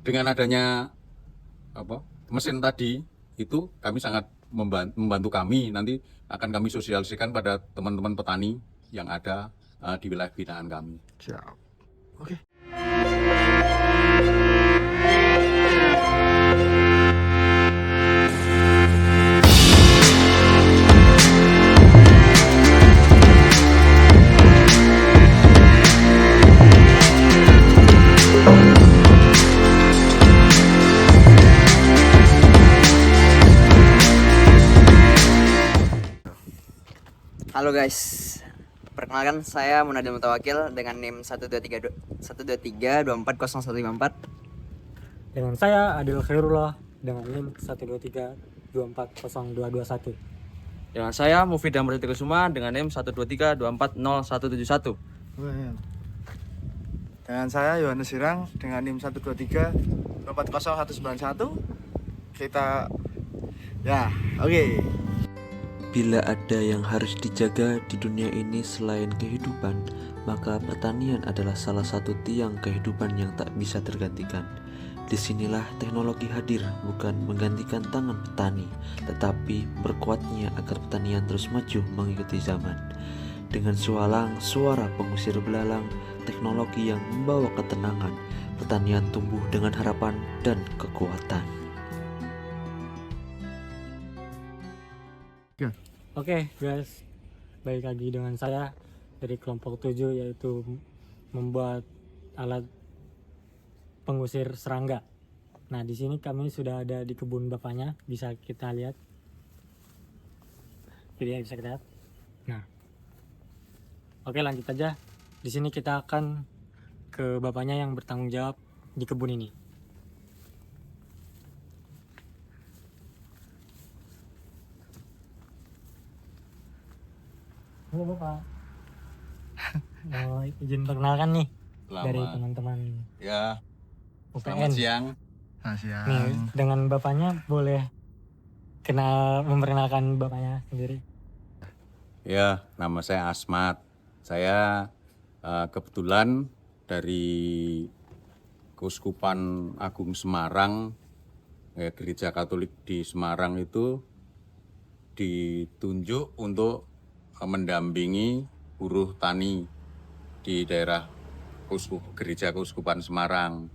dengan adanya mesin tadi itu kami sangat membantu kami, nanti akan kami sosialisasikan pada teman-teman petani yang ada di wilayah binaan kami. Siap. Oke. Halo guys, perkenalkan saya Munadil Mutawakil dengan NIM 123240154. Dengan saya Adil Khairullah dengan NIM 123240221. Dengan saya Mufidah Murti Kusuma dengan NIM 123240171. Dengan saya Yohanes Sirang dengan NIM 123240191. Kita oke. Bila ada yang harus dijaga di dunia ini selain kehidupan, maka pertanian adalah salah satu tiang kehidupan yang tak bisa tergantikan. Disinilah teknologi hadir, bukan menggantikan tangan petani, tetapi berkuatnya agar pertanian terus maju mengikuti zaman. Dengan suara pengusir belalang, teknologi yang membawa ketenangan, pertanian tumbuh dengan harapan dan kekuatan. Oke guys, balik lagi dengan saya dari kelompok 7, yaitu membuat alat pengusir serangga. Nah, di sini kami sudah ada di kebun bapaknya, bisa kita lihat. Jadi bisa kita lihat. Nah, oke, lanjut aja. Di sini kita akan ke bapaknya yang bertanggung jawab di kebun ini. Halo Bapak. Mau izin perkenalkan nih dari teman-teman Ya, UPN. selamat siang. Siang. Nih, dengan bapaknya boleh memperkenalkan bapaknya sendiri. Ya, nama saya Asmat. Saya kebetulan dari Keuskupan Agung Semarang, Gereja Katolik di Semarang itu ditunjuk untuk mendampingi buruh tani di daerah Gereja Keuskupan Semarang.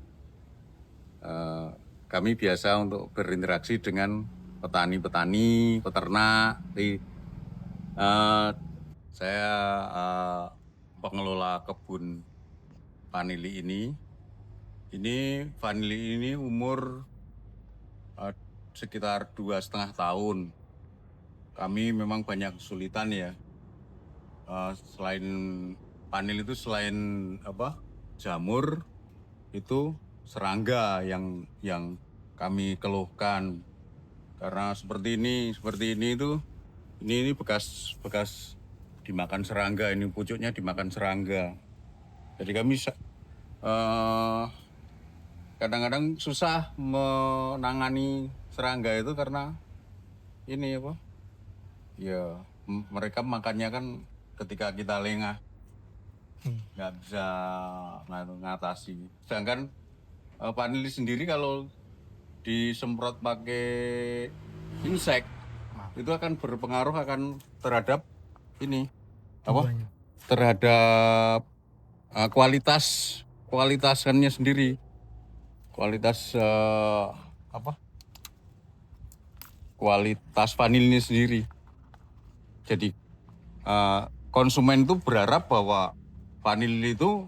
Kami biasa untuk berinteraksi dengan petani-petani, peternak. Saya pengelola kebun vanili ini. Vanili ini umur sekitar 2,5 tahun. Kami memang banyak kesulitan ya. Selain vanili itu selain jamur, itu serangga yang kami keluhkan. Karena seperti ini itu ini bekas dimakan serangga, ini pucuknya dimakan serangga. Jadi kami kadang-kadang susah menangani serangga itu karena ini mereka makannya kan ketika kita lengah, nggak bisa ngatasi. Sedangkan vanili sendiri kalau disemprot pakai insek itu akan berpengaruh terhadap terhadap kualitasannya sendiri, kualitas vanilnya sendiri. Jadi konsumen itu berharap bahwa vanili itu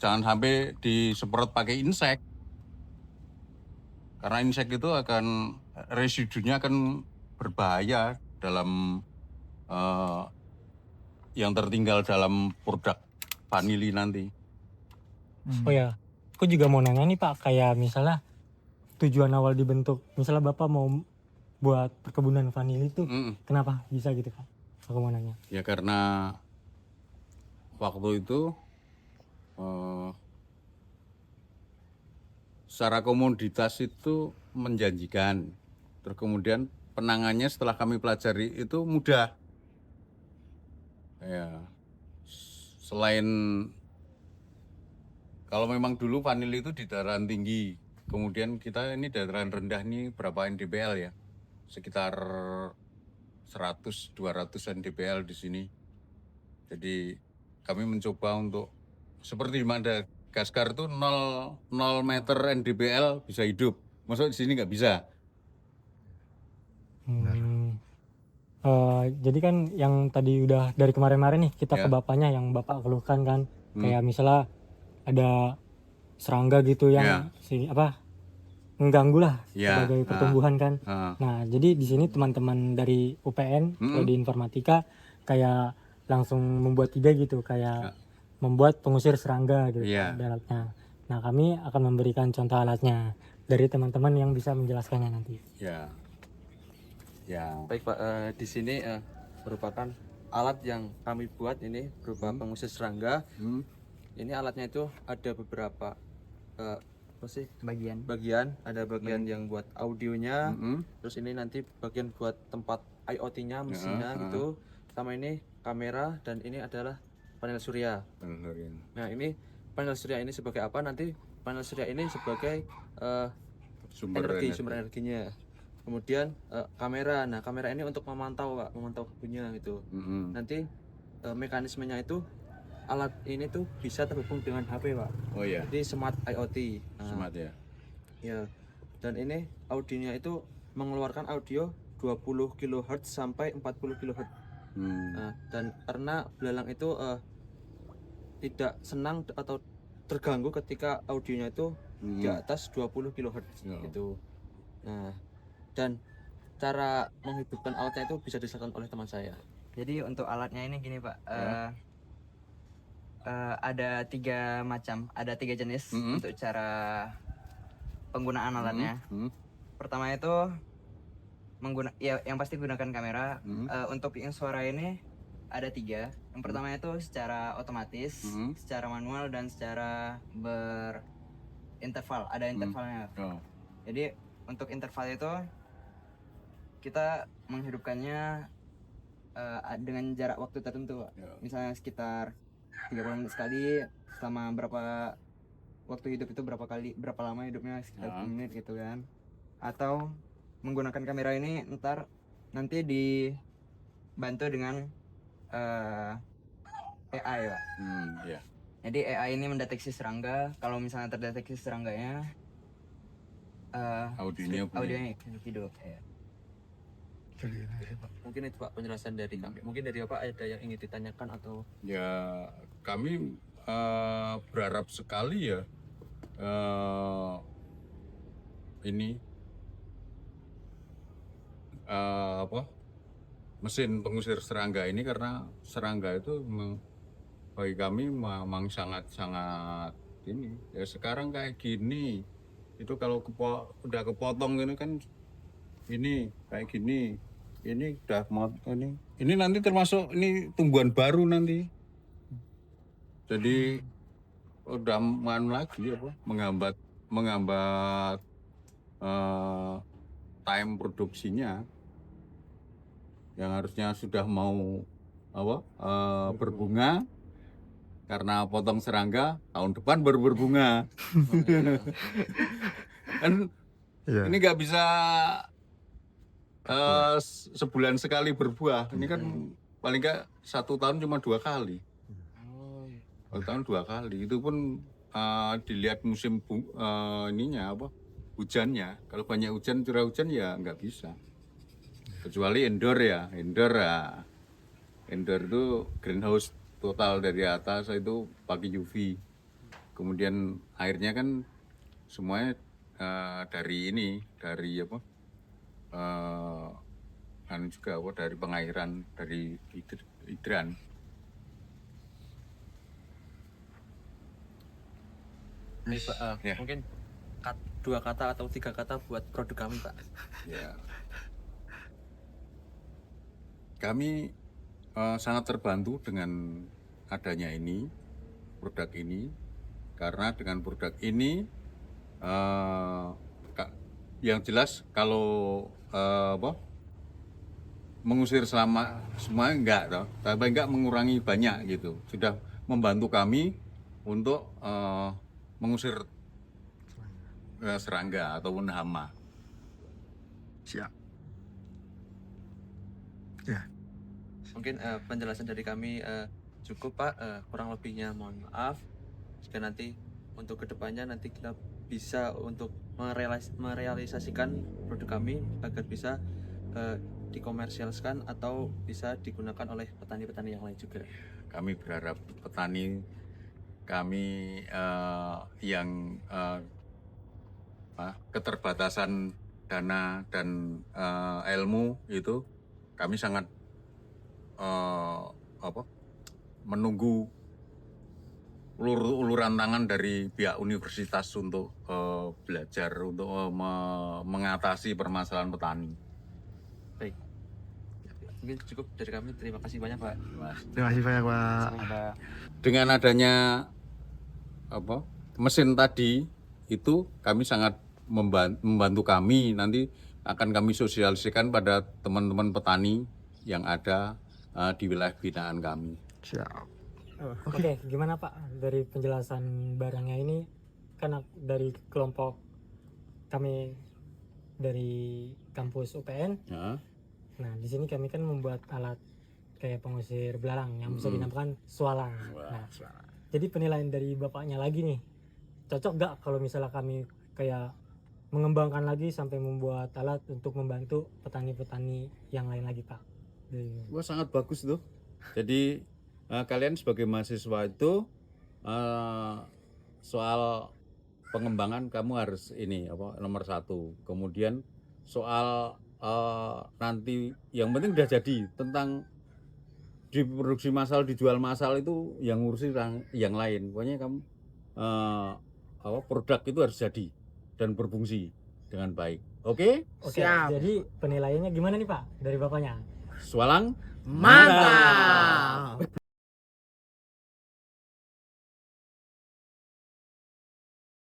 jangan sampai disemprot pakai insek, karena insek itu residunya akan berbahaya dalam yang tertinggal dalam produk vanili nanti. Oh ya, aku juga mau nanya nih Pak, kayak misalnya tujuan awal dibentuk, misalnya Bapak mau buat perkebunan vanili itu kenapa bisa gitu Pak? Aku mau nanya. Ya karena waktu itu secara komoditas itu menjanjikan. Terus kemudian penangannya setelah kami pelajari itu mudah. Ya, selain kalau memang dulu vanili itu di dataran tinggi, kemudian kita ini dataran rendah nih berapa NDPL ya? Sekitar 100-200 NDPL di sini. Jadi kami mencoba untuk seperti di Madagaskar itu 0 meter NDPL bisa hidup. Maksudnya di sini nggak bisa. Jadi kan yang tadi udah dari kemarin-kemarin nih kita Ya. ke bapaknya yang bapak keluhkan kan, kayak misalnya ada serangga gitu yang mengganggu lah Ya, sebagai pertumbuhan kan. Ah, Nah, jadi di sini teman-teman dari UPN kayak di informatika kayak langsung membuat ide gitu, kayak membuat pengusir serangga gitu Iya. ada alatnya. Nah, kami akan memberikan contoh alatnya dari teman-teman yang bisa menjelaskannya nanti. ya, ya. Baik Pak, di sini merupakan alat yang kami buat ini berupa pengusir serangga. Hmm, Ini alatnya itu ada beberapa apa sih Bagian. ada bagian yang buat audionya, hmm, terus ini nanti bagian buat tempat IoT-nya, mesinnya gitu, sama ini kamera, dan ini adalah panel surya. benar ya. Nah ini panel surya ini sebagai apa? Nanti panel surya ini sebagai Sumber sumber energinya. Kemudian kamera, nah kamera ini untuk memantau Pak, memantau kebunnya gitu. Hmm, Nanti mekanismenya itu alat ini tuh bisa terhubung dengan HP Pak. oh ya, Jadi smart IoT. Nah, smart ya. ya. Dan ini audionya itu mengeluarkan audio 20 kHz sampai 40 kHz. Hmm, Nah, dan karena belalang itu tidak senang atau terganggu ketika audionya itu di atas 20 kHz Ya. gitu. Nah, dan cara menghidupkan alatnya itu bisa dilakukan oleh teman saya. Jadi untuk alatnya ini gini Pak, ada 3 macam, ada 3 jenis untuk cara penggunaan alatnya. Pertama itu yang pasti gunakan kamera. Untuk yang suara ini ada 3. Yang pertama itu secara otomatis, secara manual, dan secara berinterval. Ada intervalnya. Oh, Jadi untuk interval itu kita menghidupkannya dengan jarak waktu tertentu, Pak. Ya. Misalnya sekitar 30 menit sekali, selama berapa waktu hidup itu berapa lama hidupnya, sekitar 10 menit gitu kan. Atau menggunakan kamera ini nanti dibantu dengan AI, Pak. ya. Jadi AI ini mendeteksi serangga. Kalau misalnya terdeteksi serangganya, audionya hidup. Ya. Mungkin itu Pak penjelasan dari kami. Mungkin dari Bapak ada yang ingin ditanyakan atau Ya, kami berharap sekali ya ini mesin pengusir serangga ini, karena serangga itu bagi kami memang sangat ini ya. Sekarang kayak gini itu kalau udah kepotong ini kan ini kayak gini, ini udah ini nanti termasuk ini tumbuhan baru nanti, jadi udah lagi menghambat time produksinya yang harusnya sudah mau berbunga, karena potong serangga tahun depan baru berbunga. Kan ini nggak bisa sebulan sekali berbuah. Ini kan paling nggak 1 tahun cuma 2 kali. 1 tahun 2 kali. Itu pun dilihat musim hujannya. Kalau banyak hujan, curah hujan ya nggak bisa. Kecuali indoor ya. Indoor itu greenhouse total dari atas itu pakai UV. Kemudian airnya kan semuanya dari pengairan, dari hidran. Nih Pak, Ya. mungkin 2 kata atau 3 kata buat produk kami Pak. Ya. Kami sangat terbantu dengan adanya produk ini, karena dengan produk ini yang jelas kalau mengusir semua enggak, tapi enggak mengurangi banyak gitu. Sudah membantu kami untuk mengusir serangga ataupun hama. Siap. Mungkin penjelasan dari kami cukup Pak. Kurang lebihnya mohon maaf. Jika nanti untuk kedepannya nanti kita bisa untuk merealisasikan produk kami agar bisa dikomersialkan atau bisa digunakan oleh petani-petani yang lain juga. Kami berharap petani kami yang keterbatasan dana dan ilmu itu, kami sangat menunggu uluran tangan dari pihak universitas untuk belajar untuk mengatasi permasalahan petani. Baik. Mungkin cukup dari kami. Terima kasih banyak Pak. Terima kasih banyak, Pak. Sama-sama. Dengan adanya mesin tadi itu, kami sangat membantu kami, nanti akan kami sosialisasikan pada teman-teman petani yang ada di wilayah binaan kami. Siap. Oke, gimana Pak dari penjelasan barangnya ini? Karena dari kelompok kami dari kampus UPN. Ya. Nah, di sini kami kan membuat alat kayak pengusir belalang yang bisa dinamakan swalang. Nah, jadi penilaian dari Bapaknya lagi nih, cocok gak kalau misalnya kami kayak mengembangkan lagi sampai membuat alat untuk membantu petani-petani yang lain lagi Pak? Wah, sangat bagus tuh. Jadi kalian sebagai mahasiswa itu soal pengembangan kamu harus ini nomor 1. Kemudian soal nanti yang penting udah jadi, tentang diproduksi massal, dijual massal itu yang ngurusi yang lain. Pokoknya kamu produk itu harus jadi dan berfungsi dengan baik. Oke? Oke, jadi penilaiannya gimana nih Pak dari Bapaknya? Swalang Mantap.